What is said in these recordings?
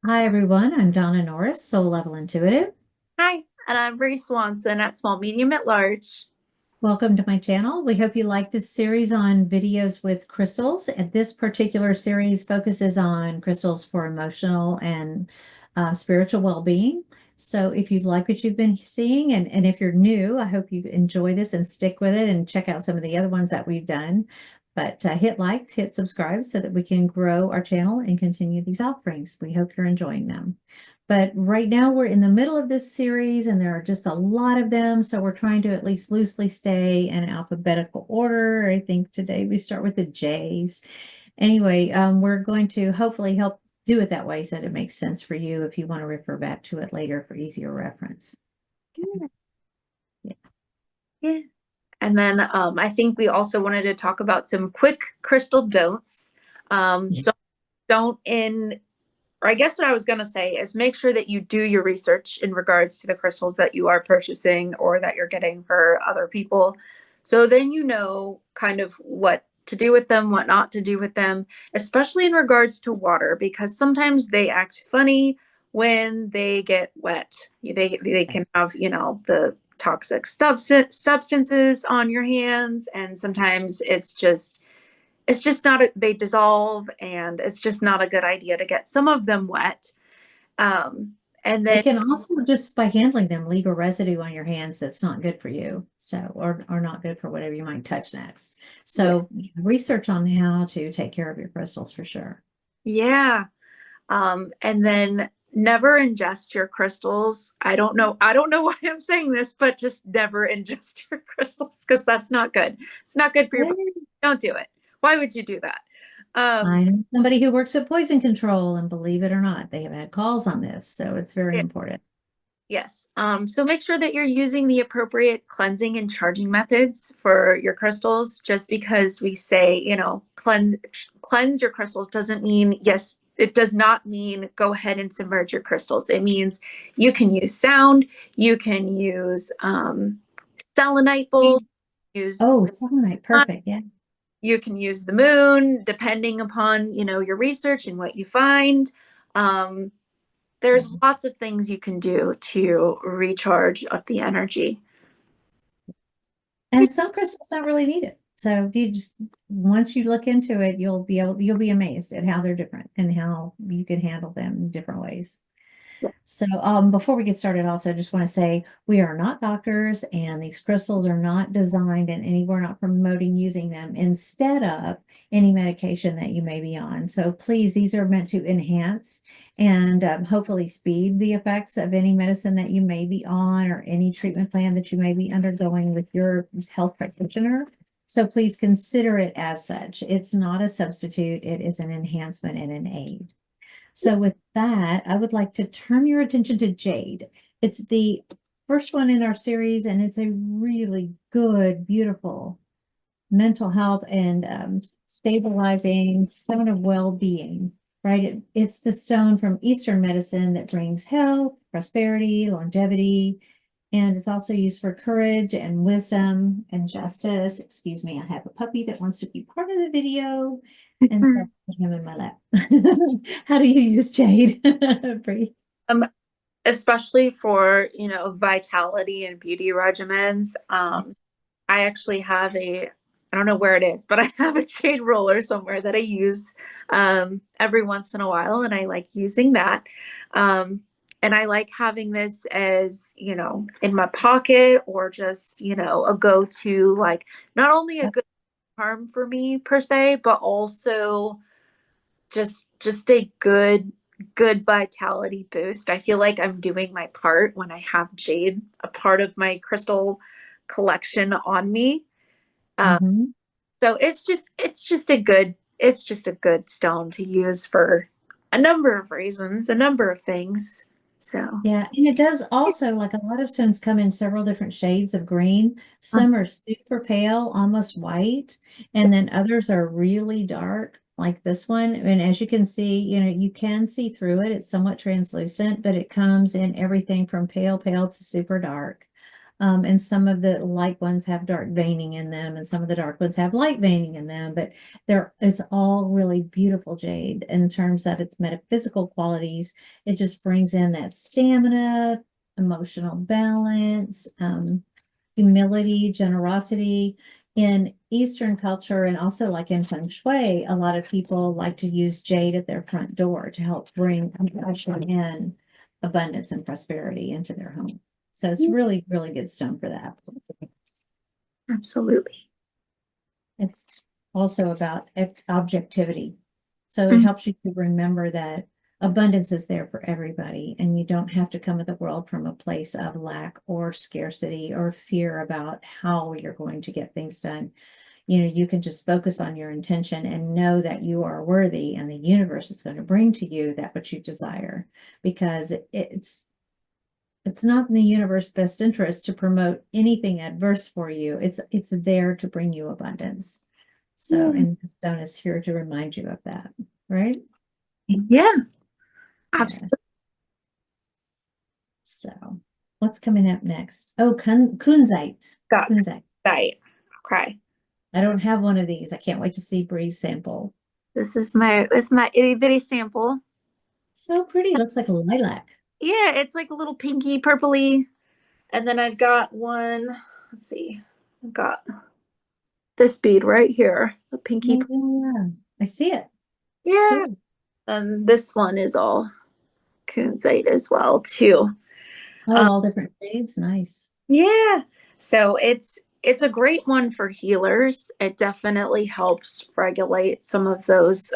Hi everyone, I'm Donna Norris, Soul Level Intuitive. Hi, and I'm Bree Swanson at Small, Medium, at Large. Welcome to my channel. We hope you like this series on videos with crystals. And this particular series focuses on crystals for emotional and spiritual well-being. So if you like what you've been seeing, and if you're new, I hope you enjoy this and stick with it and check out some of the other ones that we've done. But hit like, hit subscribe so that we can grow our channel and continue these offerings. We hope you're enjoying them. But right now we're in the middle of this series and there are just a lot of them. So we're trying to at least loosely stay in alphabetical order. I think today we start with the J's. Anyway, we're going to hopefully help do it that way so that it makes sense for you if you want to refer back to it later for easier reference. Okay. Yeah. Yeah. Yeah. And then I think we also wanted to talk about some quick crystal don'ts. Yeah. Don't in, or I guess what I was going to say is make sure that you do your research in regards to the crystals that you are purchasing or that you're getting for other people. So then you know kind of what to do with them, what not to do with them, especially in regards to water, because sometimes they act funny when they get wet. They can have, the toxic substances on your hands, and sometimes it's just not they dissolve, and it's just not a good idea to get some of them wet. And They then can also just by handling them leave a residue on your hands that's not good for you. So, or not good for whatever you might touch next. yeah, So research on how to take care of your crystals for sure. yeah. And then never ingest your crystals. I don't know why I'm saying this, but just never ingest your crystals because that's not good. It's not good for your body. Don't do it. Why would you do that? Um, I know somebody who works at poison control, and believe it or not, they have had calls on this, so it's very yeah, important. yes. So make sure that you're using the appropriate cleansing and charging methods for your crystals. Just because we say, cleanse your crystals doesn't mean, yes, it does not mean go ahead and submerge your crystals. It means you can use sound, you can use selenite bowls, use Oh, sunlight, perfect. Yeah. you can use the moon, depending upon, your research and what you find. Um, there's Yeah. lots of things you can do to recharge up the energy. And some crystals don't really need it. So you just once you look into it, you'll be amazed at how they're different and how you can handle them in different ways. So, before we get started, also just want to say we are not doctors and these crystals are not designed in any, we're not promoting using them instead of any medication that you may be on. So please, these are meant to enhance and hopefully speed the effects of any medicine that you may be on or any treatment plan that you may be undergoing with your health practitioner. So please consider it as such. It's not a substitute, it is an enhancement and an aid. So with that, I would like to turn your attention to Jade. It's the first one in our series, and it's a really good, beautiful mental health and stabilizing stone of well-being, right? It's the stone from Eastern medicine that brings health, prosperity, longevity, and it's also used for courage and wisdom and justice. Excuse me, I have a puppy that wants to be part of the video, and so I put him in my lap. How do you use jade, Bree? um, Especially for, vitality and beauty regimens. I actually have I don't know where it is, but I have a jade roller somewhere that I use every once in a while, and I like using that. Um, and I like having this as, in my pocket, or just, a go-to, like not only a good charm for me per se, but also just a good vitality boost. I feel like I'm doing my part when I have jade a part of my crystal collection on me. Um, Mhm. so it's just a good stone to use for a number of reasons, a number of things. So Yeah, and it does also, like a lot of stones come in several different shades of green. Some are super pale, almost white, and then others are really dark, like this one. And as you can see, you can see through it. It's somewhat translucent, but it comes in everything from pale to super dark. And some of the light ones have dark veining in them, and some of the dark ones have light veining in them. But it's all really beautiful jade in terms of its metaphysical qualities. It just brings in that stamina, emotional balance, humility, generosity. In Eastern culture and also like in Feng Shui, a lot of people like to use jade at their front door to help bring usher in abundance and prosperity into their home. So it's really, really good stone for that. Absolutely. It's also about objectivity. So it Mhm. helps you to remember that abundance is there for everybody, and you don't have to come at the world from a place of lack or scarcity or fear about how you're going to get things done. You can just focus on your intention and know that you are worthy, and the universe is going to bring to you that which you desire, because it's not in the universe's best interest to promote anything adverse for you. It's there to bring you abundance. So, Yeah. and the stone is here to remind you of that, right? Yeah, Yeah. absolutely. So, what's coming up next? Oh, kunzite. Got Kunzite. site. Okay. I don't have one of these. I can't wait to see Bree's sample. This is my itty bitty sample. So pretty. Looks like a lilac. Yeah, it's like a little pinky purpley. And then I've got one, let's see, I've got this bead right here, the pinky. Yeah, yeah, yeah. I see it. Yeah. Cool. And this one is all kunzite as well too. Oh, Um, all different shades. Nice. yeah. So it's a great one for healers. It definitely helps regulate some of those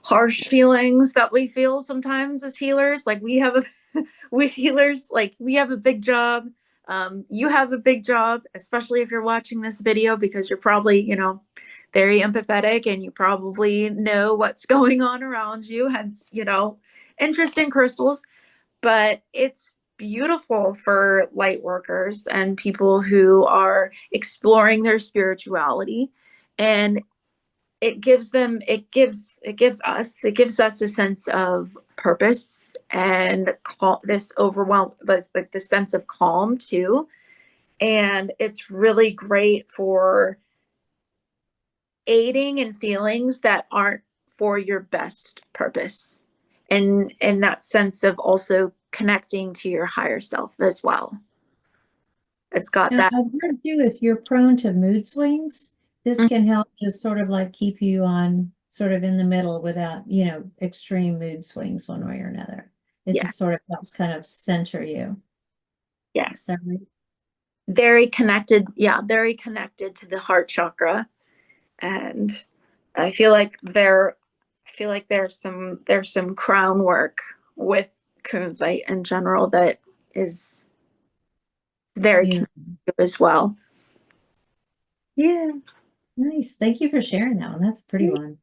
harsh feelings that we feel sometimes as healers. Like we healers, like we have a big job. You have a big job, especially if you're watching this video, because you're probably, very empathetic and you probably know what's going on around you, hence, interest in crystals. But it's beautiful for light workers and people who are exploring their spirituality. And it gives us a sense of purpose and this overwhelm, this like the sense of calm too. And it's really great for aiding in feelings that aren't for your best purpose, and that sense of also connecting to your higher self as well. It's got Now, that. I've heard too, if you're prone to mood swings, this Mhm. can help just sort of like keep you on sort of in the middle without, extreme mood swings one way or another. It Yeah. just sort of helps kind of center you. Is Yes. that right? Very connected. Yeah, very connected to the heart chakra. And I feel like there's some crown work with kunzite in general that is very You connected as well. Yeah. nice. Thank you for sharing that one. That's a pretty one.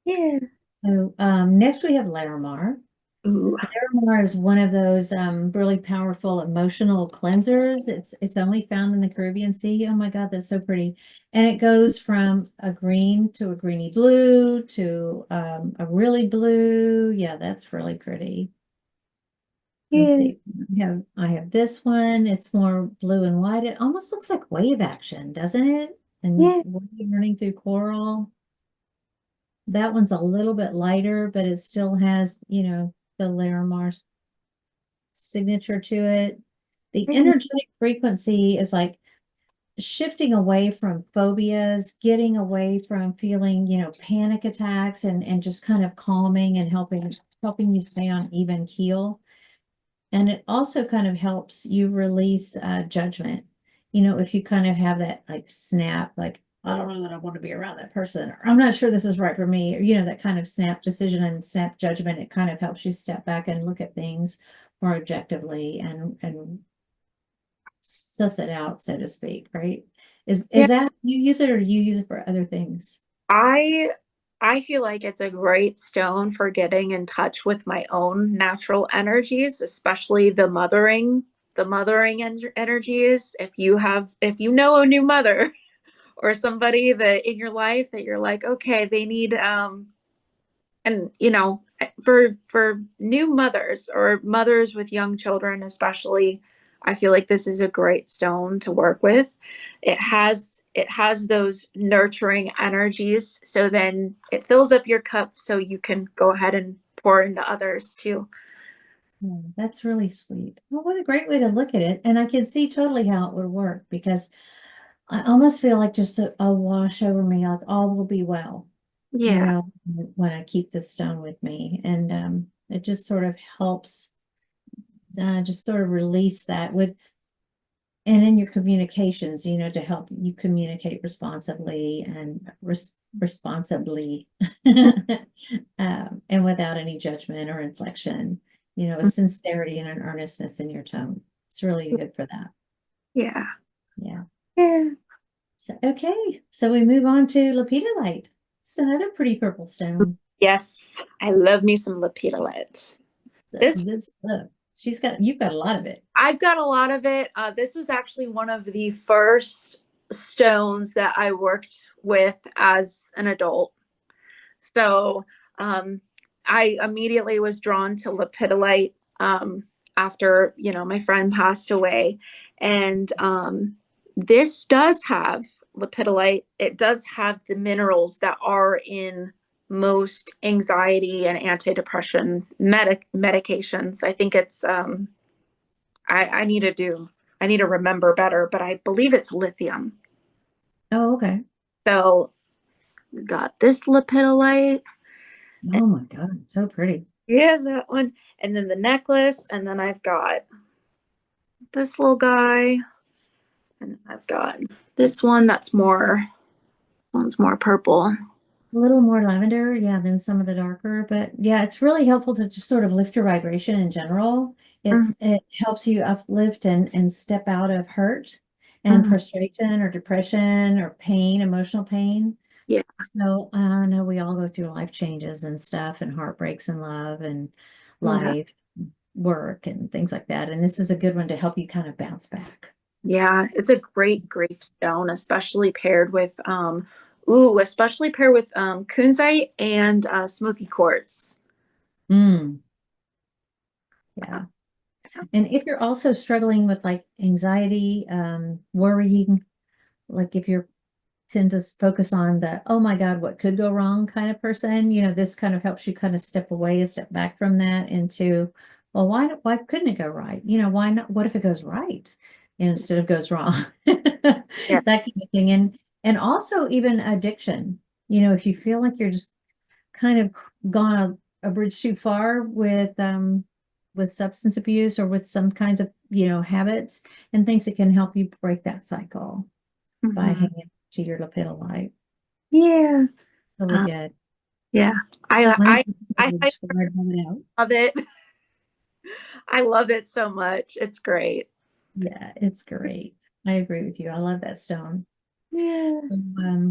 Yeah. So next we have Larimar. Ooh. Larimar is one of those really powerful emotional cleansers. It's only found in the Caribbean Sea. Oh my God, that's so pretty. And it goes from a green to a greeny blue to a really blue. Yeah, that's really pretty. Let's Yeah. see. I have this one. It's more blue and white. It almost looks like wave action, doesn't it? And Yeah. wave running through coral. That one's a little bit lighter, but it still has, the Larimar signature to it. The Mhm. energetic frequency is like shifting away from phobias, getting away from feeling, panic attacks, and just kind of calming and helping you stay on even keel. And it also kind of helps you release judgment. If you kind of have that like snap, like, I don't know that I want to be around that person, or I'm not sure this is right for me, or, that kind of snap decision and snap judgment, it kind of helps you step back and look at things more objectively and suss it out, so to speak, right? Is Yeah. is that you use it or do you use it for other things? I I feel like it's a great stone for getting in touch with my own natural energies, especially the mothering energies. If you know a new mother or somebody that in your life that you're like, okay, they need and for new mothers or mothers with young children especially, I feel like this is a great stone to work with. It has those nurturing energies, so then it fills up your cup so you can go ahead and pour into others too. Yeah, that's really sweet. Well, what a great way to look at it. And I can see totally how it would work because I almost feel like just a wash over me, like all will be well, Yeah. when I keep this stone with me. And it just sort of helps just sort of release that with, and in your communications, to help you communicate responsibly and responsibly and without any judgment or inflection, a sincerity and an earnestness in your tone. It's really good for that. Yeah. Yeah. Yeah. So, okay. So we move on to lepidolite. It's another pretty purple stone. Yes, I love me some lepidolite. That's This good stuff. You've got a lot of it. I've got a lot of it. This was actually one of the first stones that I worked with as an adult. So um, I immediately was drawn to lepidolite after, my friend passed away. And this does have lepidolite. It does have the minerals that are in most anxiety and antidepressant medications. I think it's I need to remember better, but I believe it's lithium. Oh, okay. So got this lepidolite. Oh my God, so pretty. Yeah, that one. And then the necklace. And then I've got this little guy. And then I've got this one one's more purple. A little more lavender, yeah, than some of the darker, but yeah, it's really helpful to just sort of lift your vibration in general. Mhm, It helps you uplift and step out of hurt and mhm. frustration or depression or pain, emotional pain. Yeah, So I know we all go through life changes and stuff and heartbreaks and love and yeah, life, work and things like that. And this is a good one to help you kind of bounce back. yeah. It's a great grief stone, especially paired with kunzite and smoky quartz. Mm, yeah. And if you're also struggling with like anxiety, worrying, like if you're tend to focus on the, oh my God, what could go wrong kind of person, this kind of helps you kind of step away, a step back from that into, well, why couldn't it go right? Why not? What if it goes right instead of goes wrong? Yeah. That kind of thing. And also even addiction, if you feel like you're just kind of gone a bridge too far with substance abuse or with some kinds of, habits and things that can help you break that cycle by Mhm. hanging to your lepidolite. Yeah. Really Uh, good. yeah. I Mine's I I, I storage where I have it out. love it. I love it so much. It's great. Yeah, it's great. I agree with you. I love that stone. Yeah.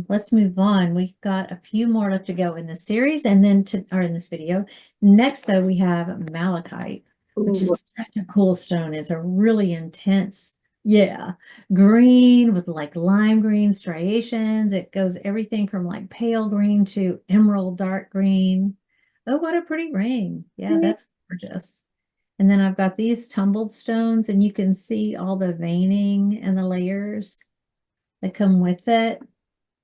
Let's move on. We've got a few more left to go in this series and then or in this video. Next, though, we have malachite, which Ooh. is such a cool stone. It's a really intense, yeah, green with like lime green striations. It goes everything from like pale green to emerald dark green. Oh, what a pretty ring. Yeah, that's gorgeous. And then I've got these tumbled stones, and you can see all the veining and the layers that come with it.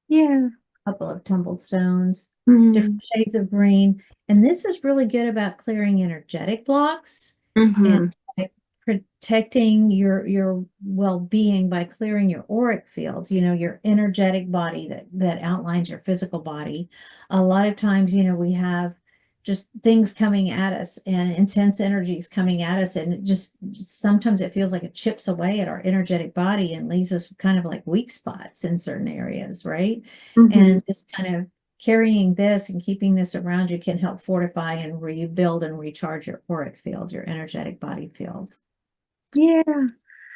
Yeah. A couple of tumbled stones, Mm-hmm. different shades of green. And this is really good about clearing energetic blocks and Mm-hmm. by protecting your well-being by clearing your auric fields, your energetic body that outlines your physical body. A lot of times, we have just things coming at us and intense energies coming at us, and it just sometimes it feels like it chips away at our energetic body and leaves us kind of like weak spots in certain areas, right? Mm-hmm. And just kind of carrying this and keeping this around you can help fortify and rebuild and recharge your auric field, your energetic body fields. Yeah.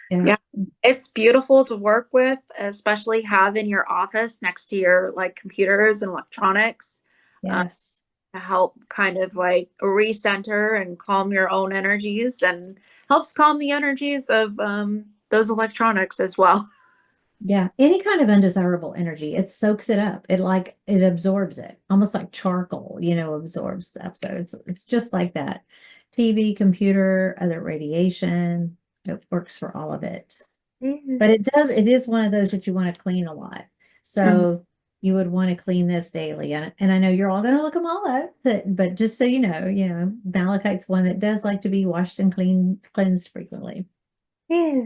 Yeah. Yeah. It's beautiful to work with, especially have in your office next to your like computers and electronics, uh, Yes. to help kind of like recenter and calm your own energies and helps calm the energies of those electronics as well. Yeah. Any kind of undesirable energy, it soaks it up. It absorbs it, almost like charcoal, absorbs stuff. So it's just like that. TV, computer, other radiation. It works for all of it. Yeah. But it is one of those that you want to clean a lot. So you would want to clean this daily. And I know you're all going to look them all up, but just so you know, malachite's one that does like to be washed and cleansed frequently. Yeah.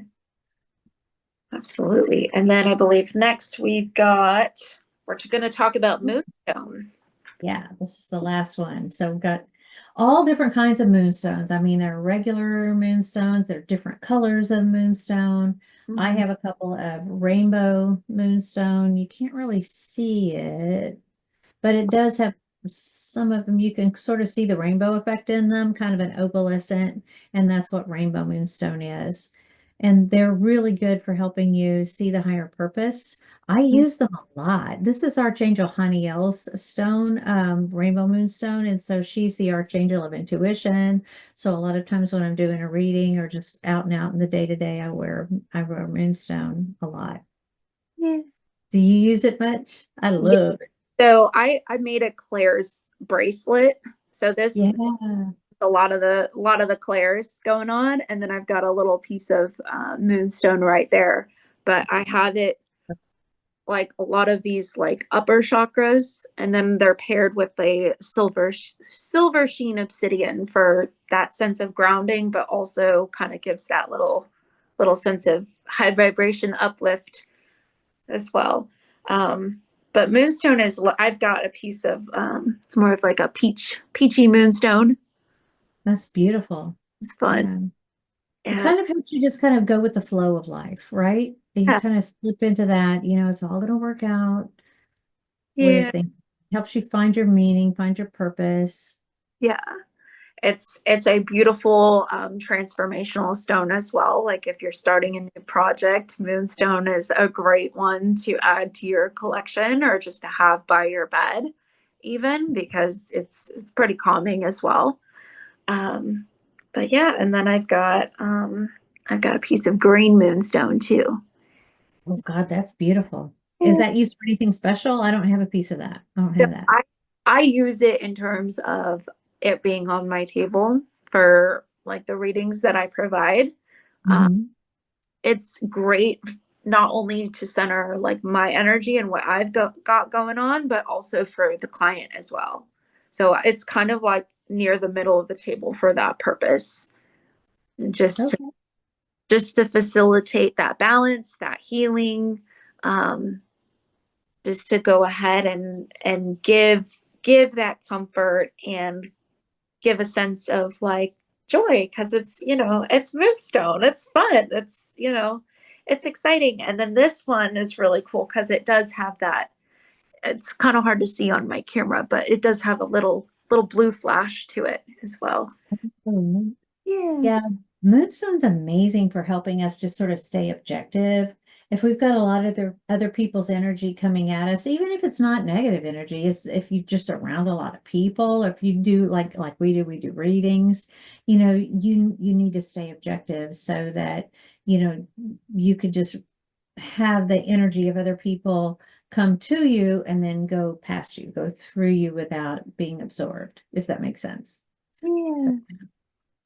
Absolutely. And then I believe next we're going to talk about moonstone. Yeah, this is the last one. So we've got all different kinds of moonstones. I mean, there are regular moonstones, there are different colors of moonstone. I have a couple of rainbow moonstone. You can't really see it, but it does have some of them. You can sort of see the rainbow effect in them, kind of an opalescent, and that's what rainbow moonstone is. And they're really good for helping you see the higher purpose. I use them a lot. This is Archangel Haniel's stone, rainbow moonstone, and so she's the Archangel of intuition. So a lot of times when I'm doing a reading or just out and out in the day to day, I wear moonstone a lot. Yeah. Do you use it much? I love it. So I made a Claire's bracelet. So this Yeah. a lot of the Claire's going on, and then I've got a little piece of moonstone right there. But I have it like a lot of these like upper chakras, and then they're paired with a silver sheen obsidian for that sense of grounding, but also kind of gives that little sense of high vibration uplift as well. But moonstone is, I've got a piece of it's more of like a peachy moonstone. That's beautiful. It's fun. It Yeah. kind of helps you just kind of go with the flow of life, right? And you Yeah. kind of slip into that, it's all going to work out way of Yeah. thinking. Helps you find your meaning, find your purpose. Yeah. It's a beautiful transformational stone as well. Like if you're starting a new project, moonstone is a great one to add to your collection or just to have by your bed, even because it's pretty calming as well. But yeah, and then I've got a piece of green moonstone too. Oh God, that's beautiful. Is that used for anything special? I don't have a piece of that. I don't So have that. I use it in terms of it being on my table for like the readings that I provide. Mhm. It's great not only to center like my energy and what I've got going on, but also for the client as well. So it's kind of like near the middle of the table for that purpose, just to, Okay. just to facilitate that balance, that healing, just to go ahead and give that comfort and give a sense of like joy because it's moonstone, it's fun, it's exciting. And then this one is really cool because it does have that, it's kind of hard to see on my camera, but it does have a little blue flash to it as well. Mhm. Yeah. Yeah, Moonstone's amazing for helping us just sort of stay objective. If we've got a lot of other people's energy coming at us, even if it's not negative energy, is if you just around a lot of people, or if you do like we do readings, you need to stay objective so that you could just have the energy of other people come to you and then go past you, go through you without being absorbed, if that makes sense. So Yeah.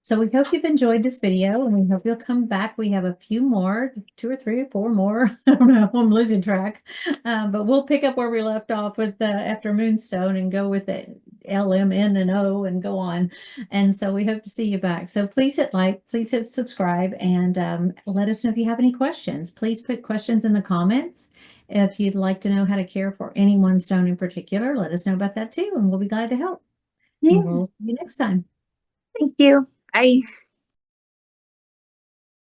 so we hope you've enjoyed this video and we hope you'll come back. We have a few more, 2 or 3 or 4 more. I don't know, I'm losing track. But we'll pick up where we left off with after Moonstone and go with the L, M, N, and O and go on. And so we hope to see you back. So please hit like, please hit subscribe, and let us know if you have any questions. Please put questions in the comments. If you'd like to know how to care for any one stone in particular, let us know about that too, and we'll be glad to help. And Yeah. we'll see you next time. Thank you. Bye.